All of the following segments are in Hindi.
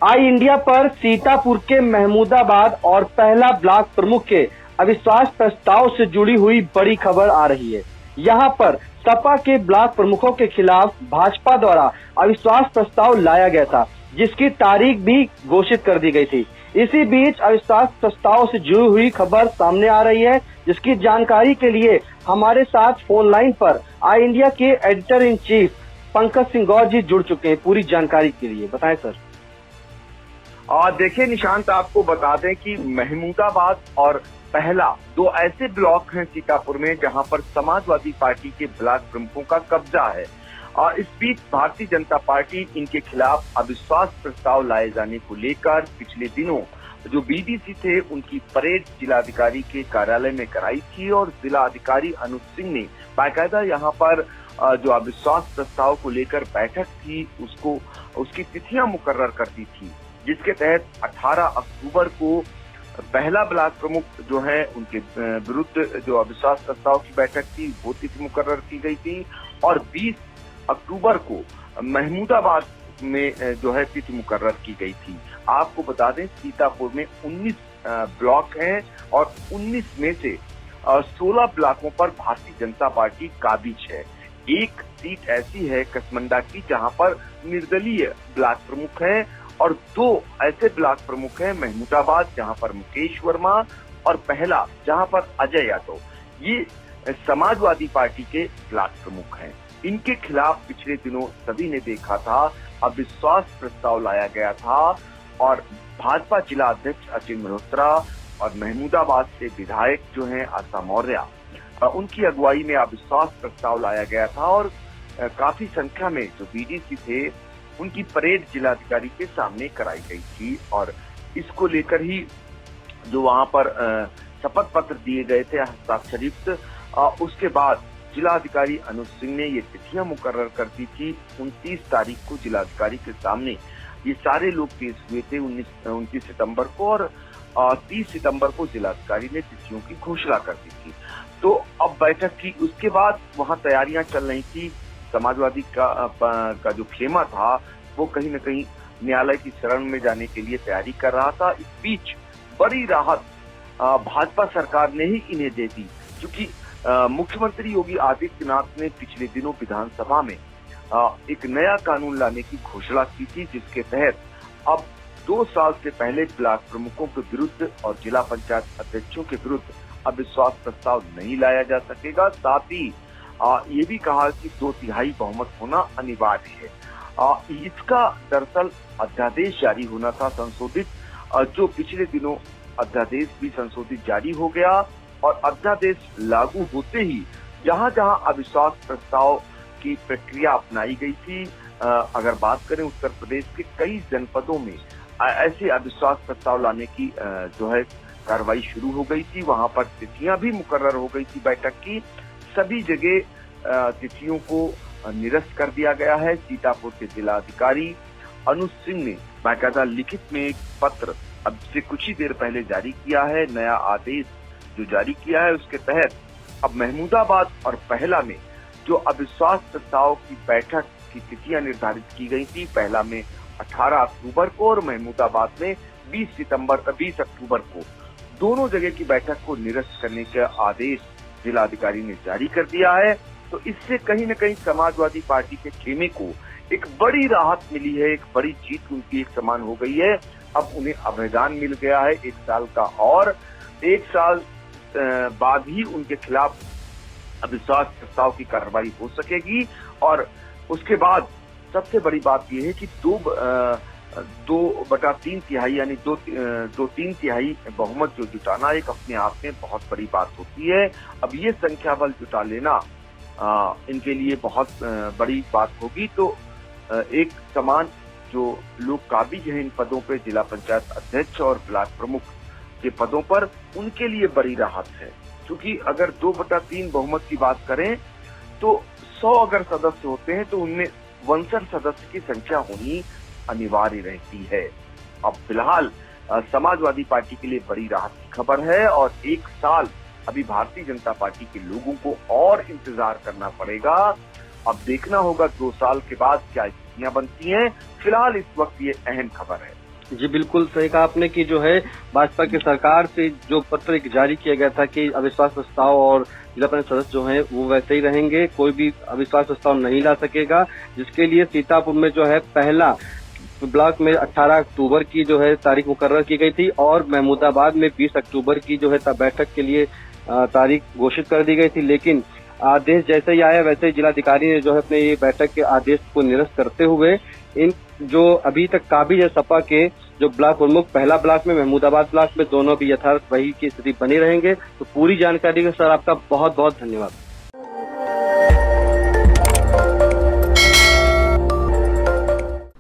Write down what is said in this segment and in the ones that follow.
आई इंडिया पर सीतापुर के महमूदाबाद और पहला ब्लॉक प्रमुख के अविश्वास प्रस्ताव से जुड़ी हुई बड़ी खबर आ रही है। यहां पर सपा के ब्लॉक प्रमुखों के खिलाफ भाजपा द्वारा अविश्वास प्रस्ताव लाया गया था, जिसकी तारीख भी घोषित कर दी गई थी। इसी बीच अविश्वास प्रस्ताव से जुड़ी हुई खबर सामने आ रही है, जिसकी जानकारी के लिए हमारे साथ फोन लाइन पर आई इंडिया के editor in chief Pankaj Singh Gaur ji जुड़ चुके हैं। पूरी जानकारी के लिए बताएं सर। देखिए निशांत, आपको बता दें कि महमूदाबाद और पहला दो ऐसे ब्लॉक हैं सीतापुर में जहां पर समाजवादी पार्टी के ब्लॉक प्रमुखों का कब्जा है। और इस बीच भारतीय जनता पार्टी इनके खिलाफ अविश्वास प्रस्ताव लाए जाने को लेकर पिछले दिनों जो बीडीसी थे उनकी परेड जिलाधिकारी के कार्यालय में कराई थी और जिलाधिकारी अनुज सिंह ने बाकायदा यहां पर जो अविश्वास प्रस्ताव को लेकर बैठक थी उसकी तिथियां मुकर्रर कर दी थी, जिसके तहत 18 अक्टूबर को पहला ब्लॉक प्रमुख जो है उनके विरुद्ध जो अविश्वास प्रस्ताव की बैठक थी वो तिथि मुकर्रर की गई थी और 20 अक्टूबर को महमूदाबाद में जो है तिथि मुकर्रर की गई थी। आपको बता दें सीतापुर में 19 ब्लॉक हैं और 19 में से 16 ब्लॉकों पर भारतीय जनता पार्टी काबिज है। एक सीट ऐसी है कसमंडा की जहां पर निर्दलीय ब्लॉक प्रमुख हैं और दो ऐसे ब्लॉक प्रमुख हैं महमूदाबाद जहां पर मुकेश वर्मा और पहला जहां पर अजय यादव, ये समाजवादी पार्टी के ब्लॉक प्रमुख हैं। इनके खिलाफ पिछले दिनों सभी ने देखा था अविश्वास प्रस्ताव लाया गया था और भाजपा जिला अध्यक्ष अचिन मल्होत्रा और महमूदाबाद से विधायक जो हैं आशा मौर्य, उनकी अगुवाई में अविश्वास प्रस्ताव लाया गया था और काफी संख्या में जो बीडीसी थे उनकी परेड जिलाधिकारी के सामने कराई गई थी और इसको लेकर ही जो वहां पर शपथ पत्र दिए गए थे हस्ताक्षरित, उसके बाद जिलाधिकारी अनुज सिंह ने ये तिथियां मुकर्रर कर दी थी। 29 तारीख को जिलाधिकारी के सामने ये सारे लोग पेश हुए थे 29 सितंबर को और 30 सितंबर को जिलाधिकारी ने तिथियों की घोषणा कर दी थी। तो अब बैठक की उसके बाद वहां तैयारियां चल रही थी। समाजवादी का जो खेमा था वो कहीं न कहीं न्यायालय की शरण में जाने के लिए तैयारी कर रहा था। इस बीच बड़ी राहत भाजपा सरकार ने ही इन्हें दे दी, क्योंकि मुख्यमंत्री योगी आदित्यनाथ ने पिछले दिनों विधानसभा में एक नया कानून लाने की घोषणा की थी, जिसके तहत अब 2 साल से पहले ब्लॉक प्रमुखों के विरुद्ध और जिला पंचायत अध्यक्षों के विरुद्ध अविश्वास प्रस्ताव नहीं लाया जा सकेगा। साथ ही ये भी कहा कि 2/3 बहुमत होना अनिवार्य है। इसका दरअसल अध्यादेश जारी होना था संशोधित, जो पिछले दिनों अध्यादेश भी संशोधित जारी हो गया और अध्यादेश लागू होते ही जहां जहां अविश्वास प्रस्ताव की प्रक्रिया अपनाई गई थी, अगर बात करें उत्तर प्रदेश के कई जनपदों में ऐसे अविश्वास प्रस्ताव लाने की जो है कार्रवाई शुरू हो गई थी। वहां पर तिथियां भी मुकर्रर हो गई थी बैठक की। सभी जगह तिथियों को निरस्त कर दिया गया है। सीतापुर के जिलाधिकारी अनुज सिंह ने बाकायदा लिखित में एक पत्र अब से कुछ ही देर पहले जारी किया है। नया आदेश जो जारी किया है उसके तहत अब महमूदाबाद और पहला में जो अविश्वास प्रस्ताव की बैठक की तिथियां निर्धारित की गई थी, पहला में 18 अक्टूबर को और महमूदाबाद में 20 अक्टूबर को, दोनों जगह की बैठक को निरस्त करने का आदेश जिलाधिकारी ने जारी कर दिया है। तो इससे कहीं न कहीं समाजवादी पार्टी के खेमे को एक बड़ी राहत मिली है, एक बड़ी जीत उनकी एक समान हो गई है। अब उन्हें अभयदान मिल गया है 1 साल का और 1 साल बाद ही उनके खिलाफ अविश्वास प्रस्ताव की कार्रवाई हो सकेगी। और उसके बाद सबसे बड़ी बात यह है कि 2/3 यानी 2/3 बहुमत जो जुटाना एक अपने आप में बहुत बड़ी बात होती है। अब ये संख्या बल जुटा लेना इनके लिए बहुत बड़ी बात होगी। तो एक समान जो लोग काबिज हैं इन पदों पे, जिला पंचायत अध्यक्ष और ब्लॉक प्रमुख के पदों पर, उनके लिए बड़ी राहत है। क्योंकि अगर 2/3 बहुमत की बात करें तो 100 अगर सदस्य होते हैं तो उनमें 62 सदस्य की संख्या होनी अनिवार्य रहती है। अब फिलहाल समाजवादी पार्टी के लिए बड़ी राहत की खबर है और 1 साल अभी भारतीय जनता पार्टी के लोगों को और इंतजार करना पड़ेगा। अब देखना होगा 2 साल के बाद क्या स्थितियां बनती हैं। फिलहाल इस वक्त ये अहम खबर है। जी बिल्कुल सही कहा आपने कि जो है भाजपा की सरकार से जो पत्र एक जारी किया गया था कि अविश्वास प्रस्ताव और जिला परिषद सदस्य जो हैं वो वैसे ही रहेंगे, कोई भी अविश्वास प्रस्ताव नहीं ला सकेगा, जिसके लिए सीतापुर में जो है पहला ब्लॉक में 18 अक्टूबर की जो है तारीख मुकर्रर की गई थी और महमूदाबाद में 20 अक्टूबर की जो है बैठक के लिए तारीख घोषित कर दी गई थी। लेकिन आदेश जैसे ही आया वैसे ही जिलाधिकारी ने जो है अपने ये बैठक के आदेश को निरस्त करते हुए इन जो अभी तक काबिज है सपा के जो ब्लॉक प्रमुख पहला ब्लॉक में महमूदाबाद ब्लॉक में दोनों भी यथार्थ वही की स्थिति बनी रहेंगे। तो पूरी जानकारी के सर आपका बहुत बहुत धन्यवाद।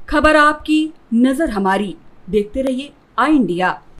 खबर आपकी, नजर हमारी। देखते रहिए आई इंडिया।